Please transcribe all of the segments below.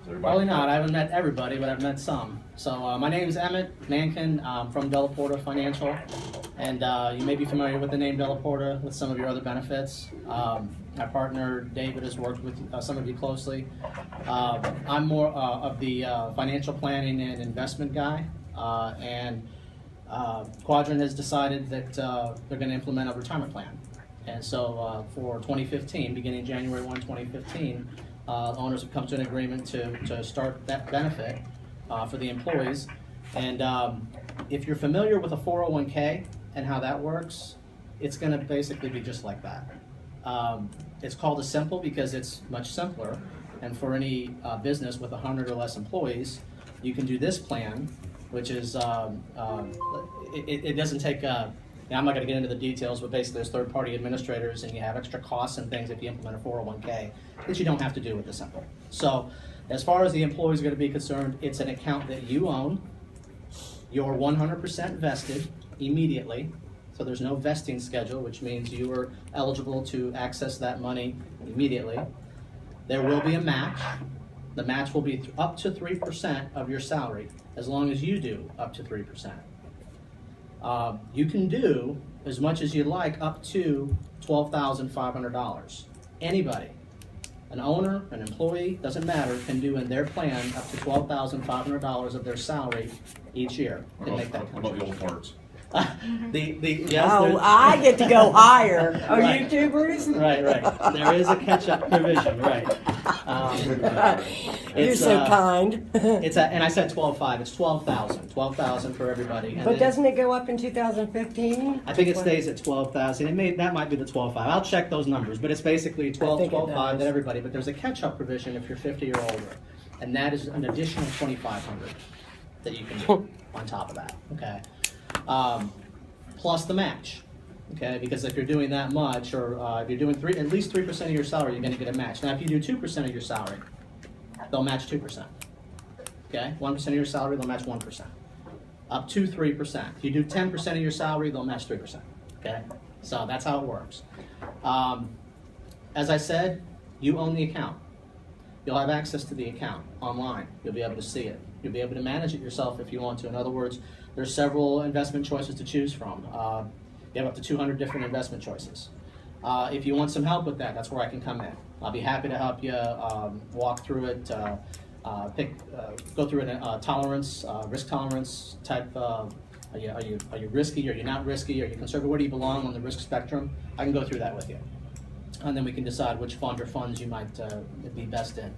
Probably not. I haven't met everybody, but I've met some. So my name is Emmett Mankin. I'm from Delaporta Financial, and you may be familiar with the name Delaporta with some of your other benefits. My partner David has worked with some of you closely. I'm more of the financial planning and investment guy, and Quadrant has decided that they're going to implement a retirement plan. And so for 2015, beginning January 1, 2015, owners have come to an agreement to start that benefit for the employees. And if you're familiar with a 401k and how that works, it's going to basically be just like that. It's called a simple because it's much simpler. And for any business with 100 or less employees, you can do this plan, which is, it doesn't take, now I'm not going to get into the details, but basically there's third-party administrators and you have extra costs and things if you implement a 401k that you don't have to do with the simple. So as far as the employees are going to be concerned, it's an account that you own. You're 100% vested immediately. So there's no vesting schedule, which means you are eligible to access that money immediately. There will be a match. The match will be up to 3% of your salary, as long as you do up to 3%. You can do as much as you like up to $12,500. Anybody, an owner, an employee, doesn't matter, can do in their plan up to $12,500 of their salary each year. What about the old parts? I get to go higher. Oh, right. You too, Bruce? Right. There is a catch-up provision, right. You're so kind. And I said 12.5. It's 12,000. 12,000 for everybody. But doesn't it go up in 2015? I think it stays at 12,000. That might be the 12.5. I'll check those numbers, but it's basically 12.5 to everybody. But there's a catch-up provision if you're 50 or older, and that is an additional 2,500 that you can do on top of that. Okay. Plus the match, okay? Because if you're doing that much, or if you're doing at least 3% of your salary, you're going to get a match. Now, if you do 2% of your salary, they'll match 2%. Okay, 1% of your salary, they'll match 1%. Up to 3%. If you do 10% of your salary, they'll match 3%. Okay, so that's how it works. As I said, you own the account. You'll have access to the account online. You'll be able to see it. You'll be able to manage it yourself if you want to. In other words, there's several investment choices to choose from. You have up to 200 different investment choices. If you want some help with that, that's where I can come in. I'll be happy to help you walk through it, go through a tolerance, risk tolerance type. Are you risky? Are you not risky? Are you conservative? Where do you belong on the risk spectrum? I can go through that with you, and then we can decide which fund or funds you might be best in.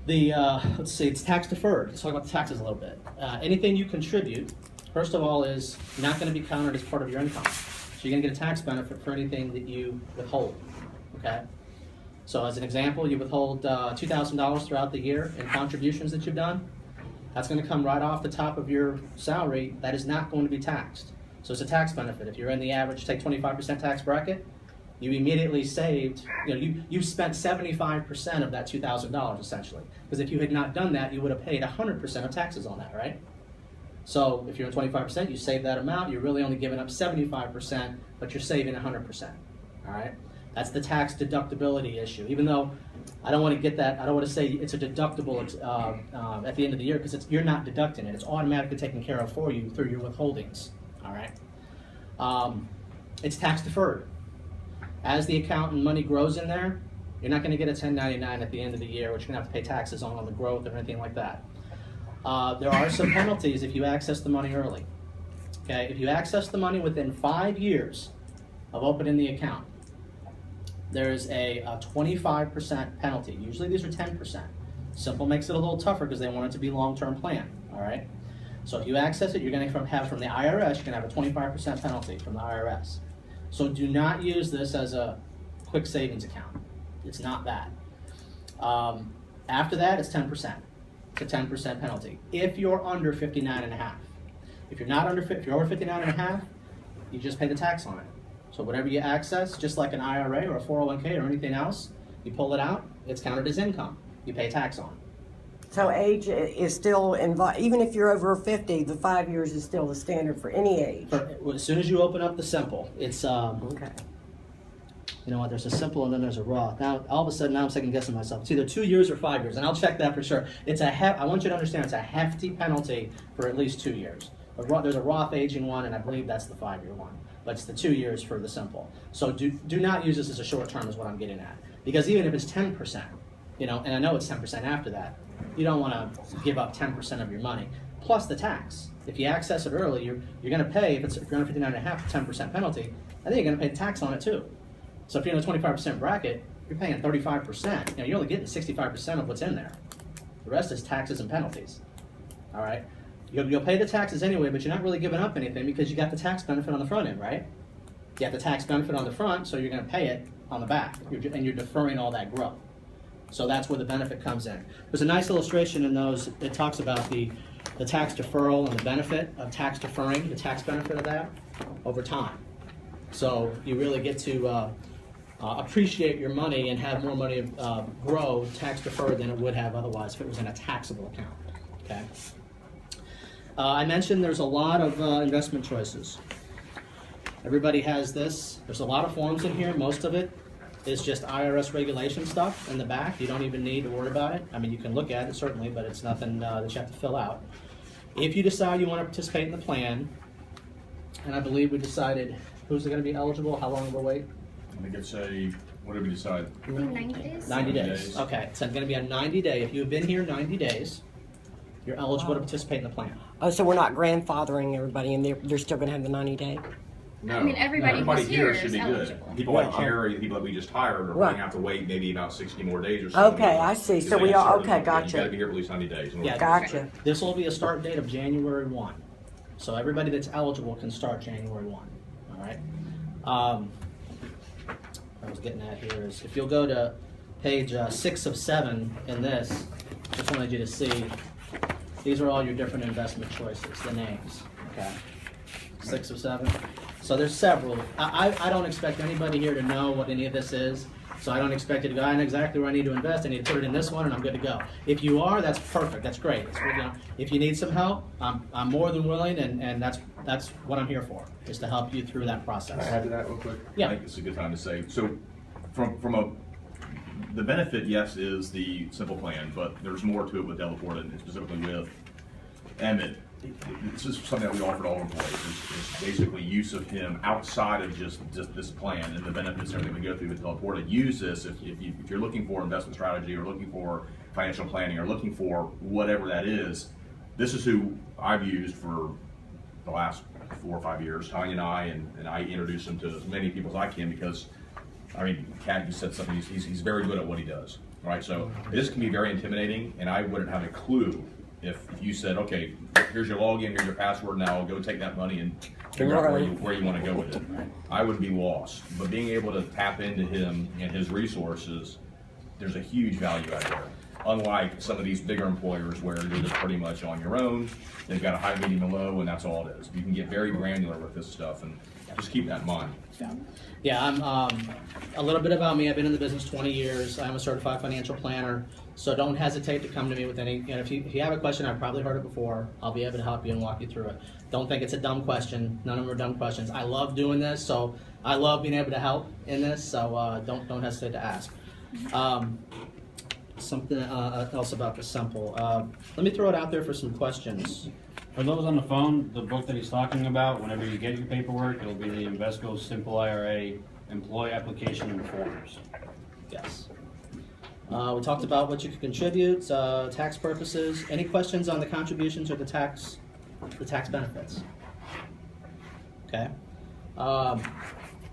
Let's see, it's tax deferred. Let's talk about the taxes a little bit. Anything you contribute, first of all, is not going to be counted as part of your income. So you're going to get a tax benefit for anything that you withhold. Okay? So as an example, you withhold $2,000 throughout the year in contributions that you've done. That's going to come right off the top of your salary. That is not going to be taxed. So it's a tax benefit. If you're in the average, take 25% tax bracket, you immediately saved, you spent 75% of that $2,000 essentially. Because if you had not done that, you would have paid 100% of taxes on that, right? So if you're in 25%, you save that amount, you're really only giving up 75%, but you're saving 100%, all right? That's the tax deductibility issue. Even though I don't want to get that, I don't want to say it's a deductible at the end of the year, because you're not deducting it. It's automatically taken care of for you through your withholdings, all right? It's tax deferred. As the account and money grows in there, you're not going to get a 1099 at the end of the year, which you're going to have to pay taxes on the growth or anything like that. There are some penalties if you access the money early. Okay, if you access the money within 5 years of opening the account, there's a 25% penalty. Usually these are 10%. Simple makes it a little tougher because they want it to be a long-term plan, all right? So if you access it, you're going to have from the IRS, you're going to have a 25% penalty from the IRS. So do not use this as a quick savings account. It's not that. After that, it's 10%. It's a 10% penalty. If you're under 59.5. If you're over 59.5, you just pay the tax on it. So whatever you access, just like an IRA or a 401k or anything else, you pull it out, it's counted as income. You pay tax on it. So age is still involved, even if you're over 50, the 5 years is still the standard for any age. As soon as you open up the simple, it's okay. you know what, there's a simple and then there's a Roth. Now, all of a sudden, now I'm second guessing myself. It's either 2 years or 5 years, and I'll check that for sure. I want you to understand it's a hefty penalty for at least 2 years. There's a Roth aging one, and I believe that's the 5-year one. But it's the 2 years for the simple. So do not use this as a short term is what I'm getting at. Because even if it's 10%, you know, and I know it's 10% after that, you don't want to give up 10% of your money. Plus the tax. If you access it early, you're going to pay, if you're under 59.5, 10% penalty, and then you're going to pay tax on it too. So if you're in a 25% bracket, you're paying 35%. You know, you're only getting 65% of what's in there. The rest is taxes and penalties. All right? You'll pay the taxes anyway, but you're not really giving up anything because you got the tax benefit on the front end, right? You have the tax benefit on the front, so you're going to pay it on the back, and you're deferring all that growth. So that's where the benefit comes in. There's a nice illustration in those that talks about the tax deferral and the benefit of tax deferring, the tax benefit of that over time. So you really get to appreciate your money and have more money grow tax deferred than it would have otherwise if it was in a taxable account. Okay. I mentioned there's a lot of investment choices. Everybody has this. There's a lot of forms in here. Most of it is just IRS regulation stuff in the back. You don't even need to worry about it. I mean, you can look at it certainly, but it's nothing that you have to fill out. If you decide you want to participate in the plan, and I believe we decided who's going to be eligible, how long we'll wait? I think it's what did we decide? I think 90 days. 90 days. Okay, so it's going to be a 90-day. If you've been here 90 days, you're eligible to participate in the plan. Oh, so we're not grandfathering everybody, and they're still going to have the 90-day? No. I mean, everybody who's here here should is be eligible. good. People like Jerry, the people that we just hired, are Right. going to have to wait maybe about 60 more days or something. Okay, I see. Because So they we get are, started okay, on- You got to gotcha. be here for at least 90 days. Yeah. Gotcha. This will be a start date of January 1. So everybody that's eligible can start January 1. All right. What I was getting at here is if you'll go to page 6 of 7 in this, just wanted you to see these are all your different investment choices, the names. Okay. 6 of 7. So there's several. I don't expect anybody here to know what any of this is. So I don't expect you to go, I know exactly where I need to invest. I need to put it in this one, and I'm good to go. If you are, that's perfect. That's great. If you need some help, I'm more than willing, and that's what I'm here for, is to help you through that process. Can I add to that real quick? Yeah. I think it's a good time to say. So the benefit, yes, is the simple plan, but there's more to it with Delaporte, and specifically with Emmett. This is something that we offered all employees, is basically use of him outside of just this plan and the benefits and everything we go through with Delaporte. Use this if you're looking for investment strategy or looking for financial planning or looking for whatever that is. This is who I've used for the last 4 or 5 years, Tanya and I introduce him to as many people as I can because, I mean, Kat, you said something, he's very good at what he does, right? So this can be very intimidating, and I wouldn't have a clue if you said, okay, here's your login, here's your password, now go take that money and figure out where you want to go with it. I would be lost. But being able to tap into him and his resources, there's a huge value out there. Unlike some of these bigger employers where you're just pretty much on your own, they've got a high, medium, and low, and that's all it is. You can get very granular with this stuff, and just keep that in mind. Yeah, I'm a little bit about me. I've been in the business 20 years. I'm a certified financial planner, so don't hesitate to come to me with any. And if you have a question, I've probably heard it before. I'll be able to help you and walk you through it. Don't think it's a dumb question. None of them are dumb questions. I love doing this, so I love being able to help in this. So don't hesitate to ask. Something else about the simple. Let me throw it out there for some questions. For those on the phone, the book that he's talking about, whenever you get your paperwork, it'll be the Invesco Simple IRA Employee Application and Forms. Yes. We talked about what you could contribute, tax purposes. Any questions on the contributions or the tax benefits? Okay.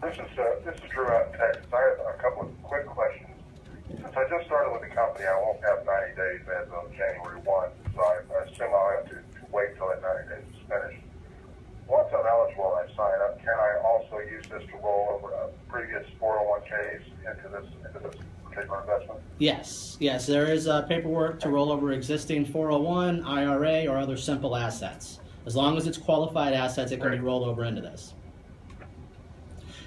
This is Drew out in Texas. I have a couple of quick questions. Since I just started with the company, I won't have 90 days as of January 1, so I assume I'll have to wait till that 90 days is finished. Once I'm eligible and I sign up, can I also use this to roll over previous 401ks into this particular investment? Yes. There is paperwork to roll over existing 401, IRA, or other simple assets. As long as it's qualified assets, it can be rolled over into this.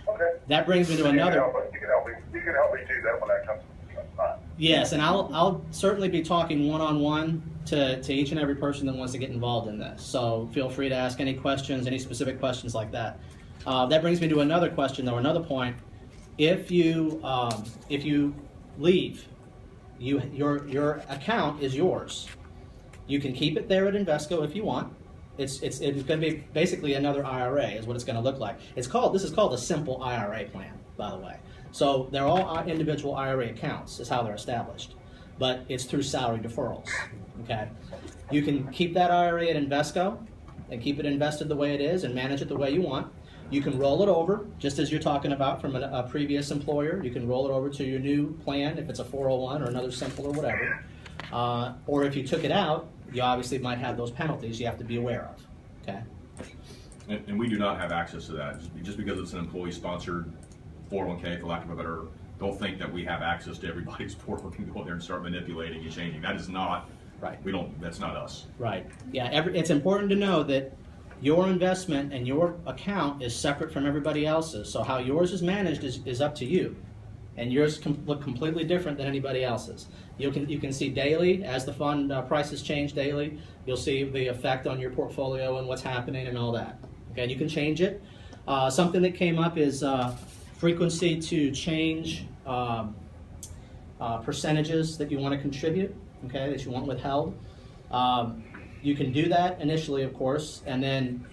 Okay. That brings me to another. You can help me do that when that comes time. Yes, and I'll certainly be talking one-on-one to each and every person that wants to get involved in this. So feel free to ask any questions, any specific questions like that. That brings me to another question, though, another point. If you leave, your account is yours. You can keep it there at Invesco if you want. It's going to be basically another IRA is what it's going to look like. This is called a simple IRA plan, by the way. So they're all individual IRA accounts is how they're established, but it's through salary deferrals. Okay, you can keep that IRA at Invesco and keep it invested the way it is and manage it the way you want. You can roll it over, just as you're talking about from a previous employer. You can roll it over to your new plan if it's a 401 or another simple or whatever. Or if you took it out, you obviously might have those penalties you have to be aware of. Okay. And we do not have access to that. Just because it's an employee-sponsored 401k, for lack of a better, don't think that we have access to everybody's 401k and go in there and start manipulating and changing. That is not, right. That's not us. Right. Yeah, it's important to know that your investment and your account is separate from everybody else's. So how yours is managed is up to you. And yours can look completely different than anybody else's. You can see daily, as the fund prices change daily, you'll see the effect on your portfolio and what's happening and all that. Okay, and you can change it. Something that came up is frequency to change percentages that you want to contribute, okay, that you want withheld. You can do that initially, of course, and then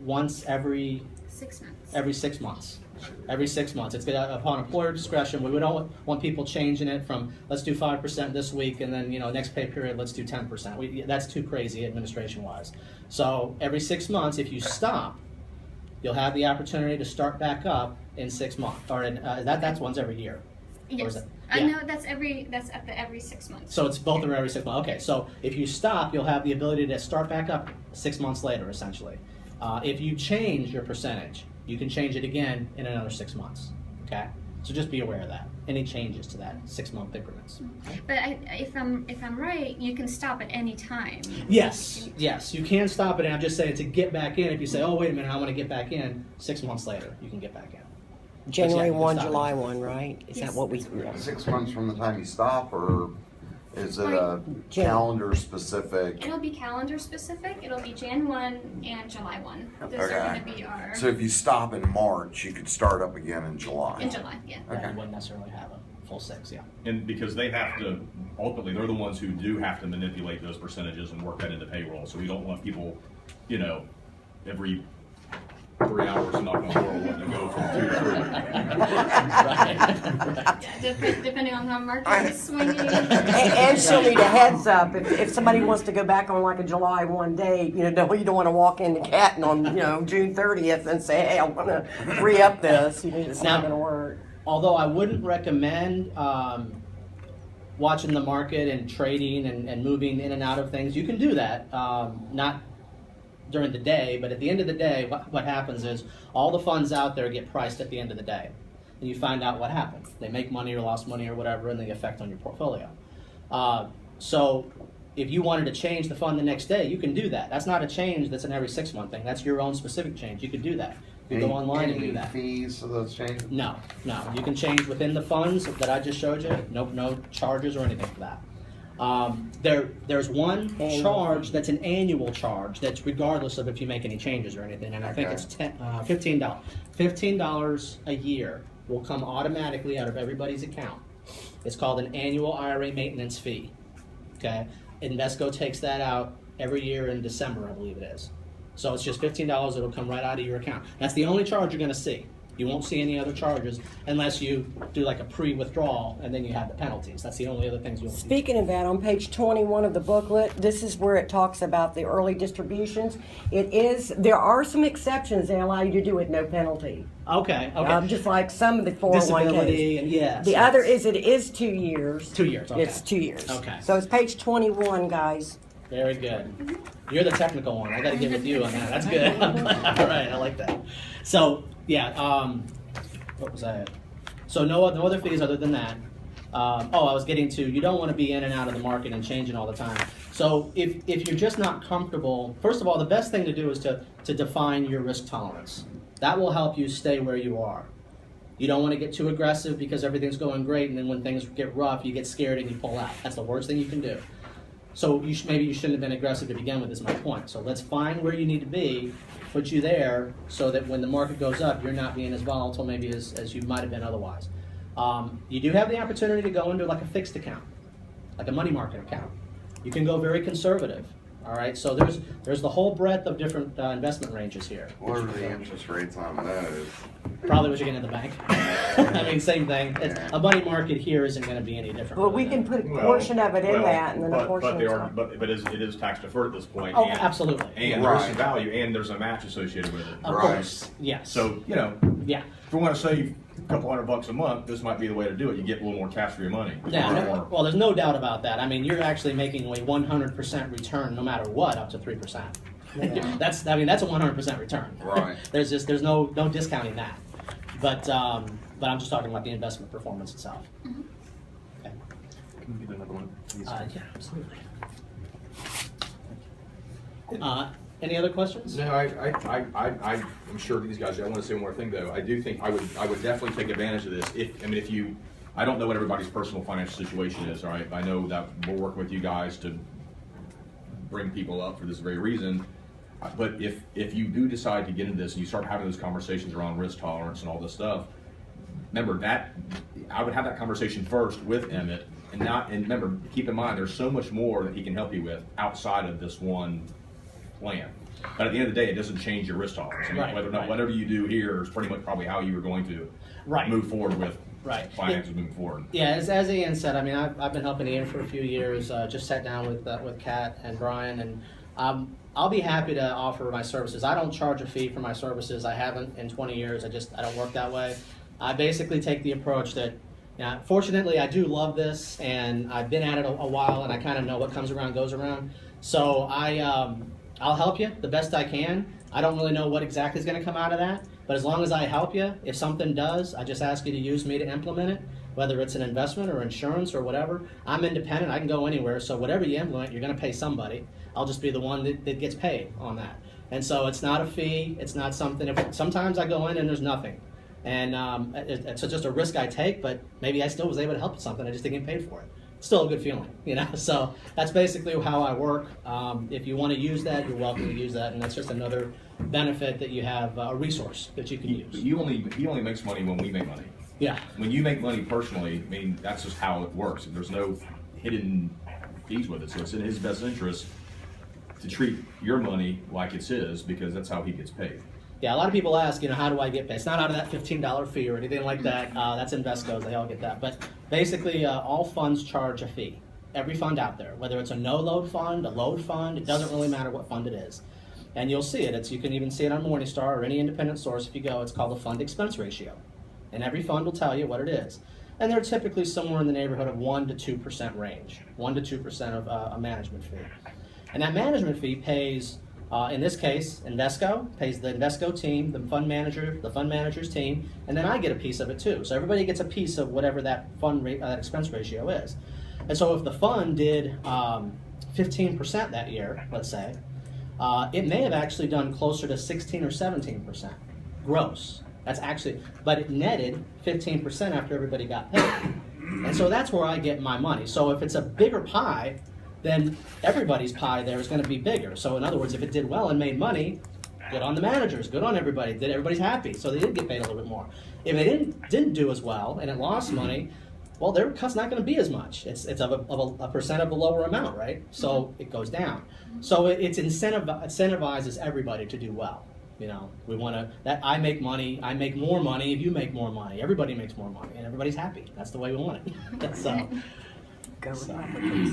once every 6 months. Every 6 months. Every 6 months. It's upon employer discretion. We don't want people changing it from let's do 5% this week and then next pay period let's do 10%. That's too crazy administration-wise. So every 6 months, if you stop, you'll have the opportunity to start back up in 6 months. Or that's once every year. Yes. Yeah. No, that's at the every 6 months. So it's both are every 6 months. Okay, so if you stop, you'll have the ability to start back up 6 months later, essentially. If you change your percentage, you can change it again in another 6 months. Okay, so just be aware of that. Any changes to that 6 month increments. But if I'm right, you can stop at any time. Yes, you can stop it. And I'm just saying to get back in. If you say, oh wait a minute, I want to get back in, 6 months later, you can get back in. January Yeah, 1, stop it. July 1, right? Is Yes. that what we? 6 months from the time you stop, or is it Right. a Jan- calendar specific? It'll be calendar specific. It'll be Jan 1 and July 1. Those are Okay. going to be our So if you stop in March, you could start up again in July. in July. Yeah. Yeah, you wouldn't necessarily have a full 6. Yeah. And because they have to, ultimately, they're the ones who do have to manipulate those percentages and work that into payroll. So we don't want people, every 3 hours knocking on the door wanting to go from 2 to 3. Right. Yeah, depending on how market is swinging. And she'll need a heads up if somebody wants to go back on like a July 1 date. You don't want to walk into Canton on June 30th and say, hey, I want to re-up this. It's Now- not going to work. Although I wouldn't recommend watching the market and trading and moving in and out of things. You can do that, not during the day, but at the end of the day, what happens is all the funds out there get priced at the end of the day. And you find out what happened. They make money or lost money or whatever, and the effect on your portfolio. So if you wanted to change the fund the next day, you can do that. That's not a change that's an every 6 month thing. That's your own specific change. You could do that. You can go online and do that. Any fees for those changes? No. You can change within the funds that I just showed you. No charges or anything for that. There's one charge that's an annual charge that's regardless of if you make any changes or anything, and I think Okay. it's $15. $15 a year will come automatically out of everybody's account. It's called an annual IRA maintenance fee. Okay, Invesco takes that out every year in December, I believe it is. So it's just $15 that'll come right out of your account. That's the only charge you're going to see. You won't see any other charges unless you do like a pre-withdrawal and then you have the penalties. That's the only other things you'll see. Speaking of that, on page 21 of the booklet, this is where it talks about the early distributions. There are some exceptions that allow you to do it no penalty. Okay. Just like some of the 401ks. Disability and yes. The other is it is 2 years. 2 years. Okay. It's 2 years. Okay. So it's page 21, guys. Very good. You're the technical one. I got to give it to you on that. That's good. All right, I like that. So yeah, what was that? So no other fees other than that. I was getting to, you don't want to be in and out of the market and changing all the time. So if you're just not comfortable, first of all, the best thing to do is to define your risk tolerance. That will help you stay where you are. You don't want to get too aggressive because everything's going great, and then when things get rough, you get scared and you pull out. That's the worst thing you can do. So maybe you shouldn't have been aggressive to begin with, is my point. So let's find where you need to be, put you there, so that when the market goes up, you're not being as volatile maybe as you might have been otherwise. You do have the opportunity to go into like a fixed account, like a money market account. You can go very conservative. All right, so there's the whole breadth of different investment ranges here. What are the interest rates on those? Probably what you get in the bank. I mean, same thing. A money market here isn't going to be any different. Well, we can put a portion of it in that, and then a portion. But it is tax deferred at this point. Oh, and, absolutely. And there's some value, and there's a match associated with it. Of course, yes. So yeah. if we want to save a couple $100 a month, this might be the way to do it. You get a little more cash for your money. Yeah, well, there's no doubt about that. I mean, you're actually making a 100% return no matter what, up to 3%. Yeah. That's a 100% return. Right. There's no discounting that. But I'm just talking about the investment performance itself. Okay. Can you get another one, please? Yeah, absolutely. Any other questions? No, I'm sure these guys, I want to say one more thing though. I do think I would definitely take advantage of this. I don't know what everybody's personal financial situation is, all right? I know that we're working with you guys to bring people up for this very reason. But if you do decide to get into this and you start having those conversations around risk tolerance and all this stuff, remember that I would have that conversation first with Emmett, and remember, keep in mind there's so much more that he can help you with outside of this one plan. But at the end of the day, it doesn't change your risk tolerance. I mean, Right, whether or not right. whatever you do here is pretty much probably how you are going to Right. move forward with finances moving forward. Yeah, as Ian said, I mean, I've been helping Ian for a few years. Just sat down with Kat and Brian, and I'll be happy to offer my services. I don't charge a fee for my services. I haven't in 20 years. I don't work that way. I basically take the approach that, fortunately, I do love this, and I've been at it a while, and I kind of know what comes around goes around. So I'll help you the best I can. I don't really know what exactly is going to come out of that, but as long as I help you, if something does, I just ask you to use me to implement it, whether it's an investment or insurance or whatever. I'm independent. I can go anywhere, so whatever you implement, you're going to pay somebody. I'll just be the one that gets paid on that. And so it's not a fee. It's not something. Sometimes I go in and there's nothing. And it's just a risk I take, but maybe I still was able to help with something. I just didn't get paid for it. It's still a good feeling, So that's basically how I work. If you want to use that, you're welcome to use that. And that's just another benefit that you have, a resource that you can use. He only makes money when we make money. Yeah. When you make money personally, I mean, that's just how it works. There's no hidden fees with it. So it's in his best interest to treat your money like it's his, because that's how he gets paid. Yeah, a lot of people ask, how do I get paid? It's not out of that $15 fee or anything like that. That's Invesco's, they all get that. But basically, all funds charge a fee. Every fund out there, whether it's a no-load fund, a load fund, it doesn't really matter what fund it is. And you'll see it. You can even see it on Morningstar or any independent source if you go. It's called the fund expense ratio. And every fund will tell you what it is. And they're typically somewhere in the neighborhood of 1% to 2% range, 1% to 2% of a management fee. And that management fee pays, in this case, Invesco pays the Invesco team, the fund manager's team, and then I get a piece of it too. So everybody gets a piece of whatever that that expense ratio is. And so if the fund did 15% that year, let's say, it may have actually done closer to 16 or 17% gross. That's actually, but it netted 15% after everybody got paid. And so that's where I get my money. So if it's a bigger pie, then everybody's pie there is going to be bigger. So in other words, if it did well and made money, good on the managers, good on everybody. Everybody's happy, so they did get paid a little bit more. If it didn't do as well and it lost money, well, their cut's not going to be as much. It's of a percent of a lower amount, right? So it goes down. So it incentivizes everybody to do well. We want that I make money, I make more money if you make more money. Everybody makes more money, and everybody's happy. That's the way we want it.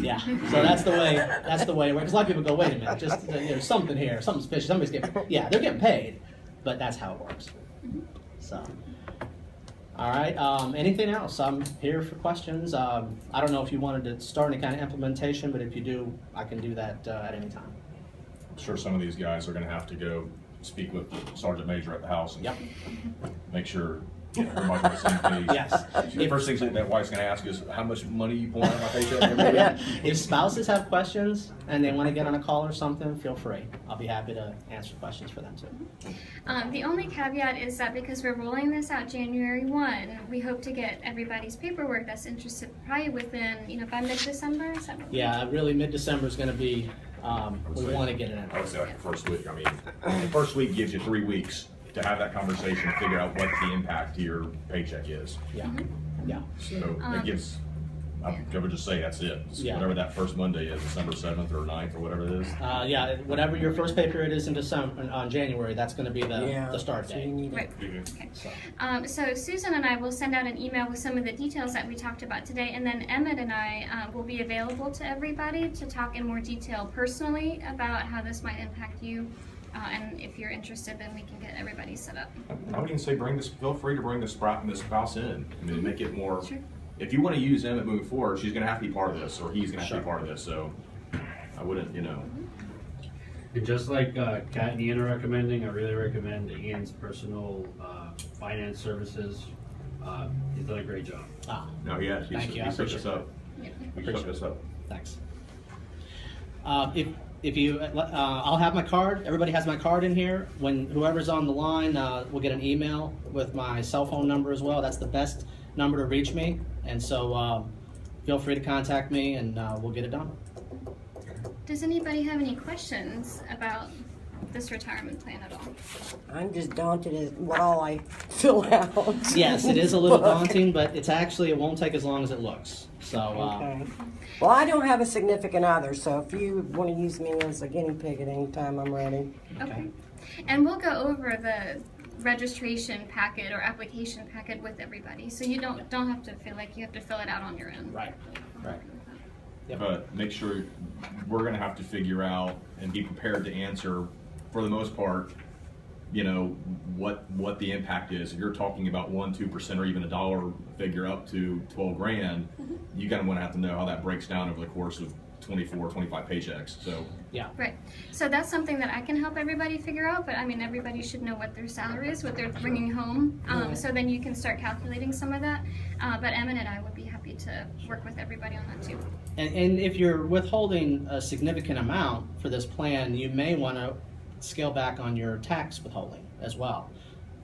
Yeah, so that's the way. Because a lot of people go, wait a minute, just there's something here, something's fishy. Somebody's getting, they're getting paid, but that's how it works. So, all right. Anything else? I'm here for questions. I don't know if you wanted to start any kind of implementation, but if you do, I can do that at any time. I'm sure some of these guys are going to have to go speak with Sergeant Major at the house and make sure Everybody's on the same page. Yes. The first thing that wife's gonna ask is, how much money you pulling out of my paycheck every week? If spouses have questions and they want to get on a call or something, feel free. I'll be happy to answer questions for them too. The only caveat is that because we're rolling this out January 1, we hope to get everybody's paperwork that's interested probably within, by mid-December. Is that what we- Yeah, really mid-December is going to be, we want to get it in. I would say like the first week, I mean, the first week gives you 3 weeks to have that conversation, and figure out what the impact to your paycheck is. Yeah, yeah. So it gives, I would just say that's it. Yeah. Whatever that first Monday is, December 7th or 9th or whatever it is. Yeah, whatever your first pay period is in December, on January, that's going to be the start So you date. need Right. it. So, So Susan and I will send out an email with some of the details that we talked about today, and then Emmett and I will be available to everybody to talk in more detail personally about how this might impact you. And if you're interested, then we can get everybody set up. I would even say feel free to bring the spouse in. I mean, make it more, Sure. if you want to use Emmett moving forward, she's gonna have to be part of this, or he's gonna have to Sure. be part of this, so I wouldn't, And just like Kat and Ian are recommending, I really recommend Ian's personal finance services. He's done a great job. no, yeah, Thank you, I he set appreciate this up. Yeah. He set this up. thanks. If you, I'll have my card. Everybody has my card in here. When whoever's on the line, will get an email with my cell phone number as well. That's the best number to reach me. And so feel free to contact me, and we'll get it done. Does anybody have any questions about this retirement plan at all? I'm just daunted at what all I fill out. Yes, it is a little daunting, but it won't take as long as it looks. So Okay. Well, I don't have a significant other, so if you want to use me as a guinea pig at any time, I'm ready. Okay. And we'll go over the registration packet or application packet with everybody, so you don't have to feel like you have to fill it out on your own. right. Yep. But make sure, we're gonna have to figure out and be prepared to answer, for the most part, what the impact is. If you're talking about 1-2% or even a dollar figure up to 12 grand, you gotta wanna have to know how that breaks down over the course of 24, 25 paychecks, so. Yeah. Right. So that's something that I can help everybody figure out, but I mean, everybody should know what their salary is, what they're bringing home. So then you can start calculating some of that. But Emmett and I would be happy to work with everybody on that too. And if you're withholding a significant amount for this plan, you may want to scale back on your tax withholding as well,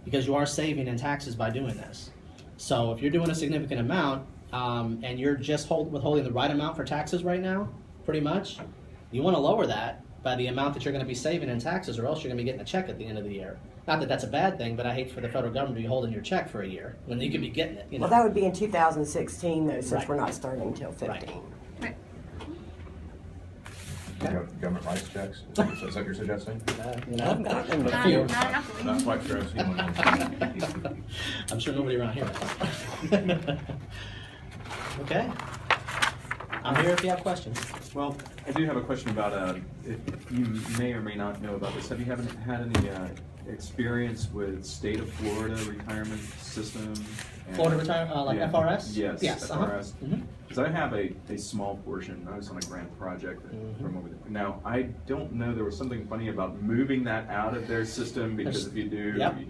because you are saving in taxes by doing this. So if you're doing a significant amount and you're just withholding the right amount for taxes right now, pretty much, you want to lower that by the amount that you're going to be saving in taxes, or else you're going to be getting a check at the end of the year. Not that that's a bad thing, but I hate for the federal government to be holding your check for a year when you could be getting it. Well, that would be in 2016, though, since Right. we're not starting until Right. 15. Right. Government rights checks, is that what you're suggesting? I've got them. A few. Not happily. Not quite sure I've seen one. I'm sure nobody around here has. Okay. I'm here if you have questions. Well, I do have a question about, if you may or may not know about this. Have you haven't had any experience with state of Florida retirement system? And- Florida retirement, like Yeah. FRS? Yes, Yes, FRS. Mhm. Because I have a small portion. I was on a grant project from over there. Now, I don't know, there was something funny about moving that out of their system, because if you do, Yep. you-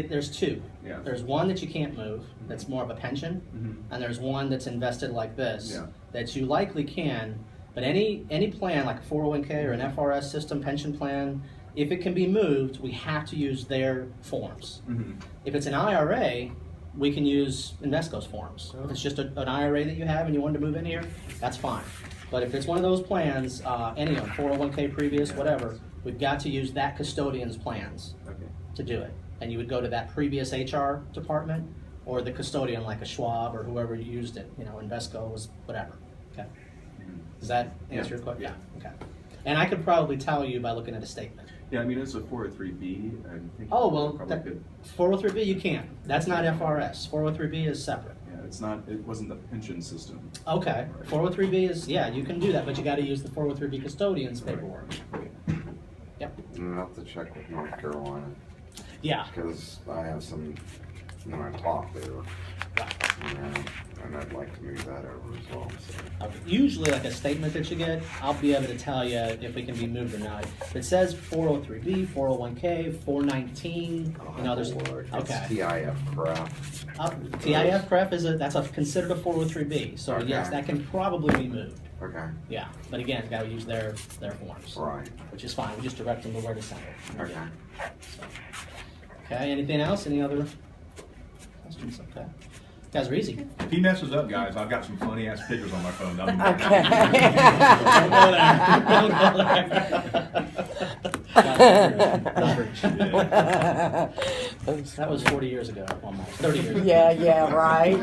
There's two. Yeah. There's one that you can't move, that's more of a pension, Mhm. and there's one that's invested like this, Yeah. that you likely can, but any plan like a 401k or an FRS system pension plan, if it can be moved, we have to use their forms. Mhm. If it's an IRA, we can use Invesco's forms. If it's just an IRA that you have and you wanted to move in here, that's fine. But if it's one of those plans, any of them, 401k previous, whatever, we've got to use that custodian's plans Okay. to do it. And you would go to that previous HR department or the custodian like a Schwab or whoever you used it, Invesco was whatever. Okay. Does that answer your question? Yeah. Okay. And I could probably tell you by looking at a statement. Yeah, I mean, it's a 403B. I'm thinking Oh, well, probably could. 403B you can't. That's not FRS. 403B is separate. Yeah, it wasn't the pension system. Okay. 403B is, yeah, you can do that, but you got to use the 403B custodian's paperwork. Yep. I'm gonna have to check with North Carolina, Yeah. because I have some, when I talk, they were And I'd like to move that over as well, so. Usually, like a statement that you get, I'll be able to tell you if it can be moved or not. If it says 403B, 401K, 419, you know, there's, It's okay. TIF craft. TIF prep that's considered a 403B, so Okay. yes, that can probably be moved. Okay, Yeah, but again, gotta use their forms, right, which is fine. We just direct them to where to send it. okay. Okay, anything else? Any other questions? Okay. You guys are easy. If he messes up, guys, I've got some funny ass pictures on my phone. Don't Okay. That was 40 years ago, almost 30 years ago. Yeah, right.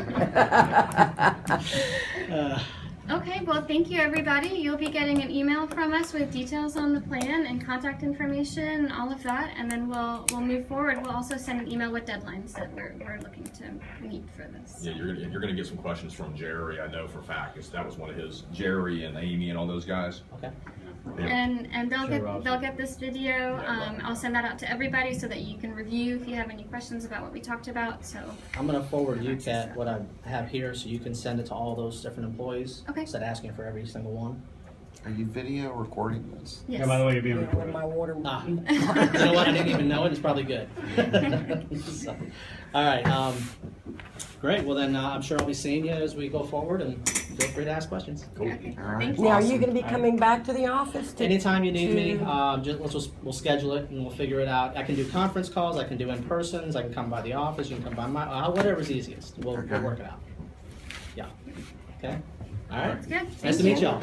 Okay, well, thank you, everybody. You'll be getting an email from us with details on the plan and contact information and all of that, and then we'll move forward. We'll also send an email with deadlines that we're looking to meet for this. Yeah, you're gonna get some questions from Jerry. I know for a fact, 'cause that was one of his, Jerry and Amy and all those guys. Okay. And they'll Sure, Rob. get this video. I'll send that out to everybody so that you can review if you have any questions about what we talked about. So I'm gonna forward you, Kat, what I have here, so you can send it to all those different employees. Okay. Instead of asking for every single one. Are you video recording this? yes. Yeah, by the way, you're being With recorded. my water. Ah, you know what? I didn't even know it. It's probably good. So, all right. Great. Well, then I'm sure I'll be seeing you as we go forward, and feel free to ask questions. Cool. Okay. All right. Thank you. Now, are you gonna be coming back to the office? Anytime you need me, to- we'll schedule it and we'll figure it out. I can do conference calls. I can do in persons. I can come by the office. You can come by my whatever's easiest. We'll Okay. work it out. Yeah. Okay. All right. That's good. Nice Thank to meet you. y'all.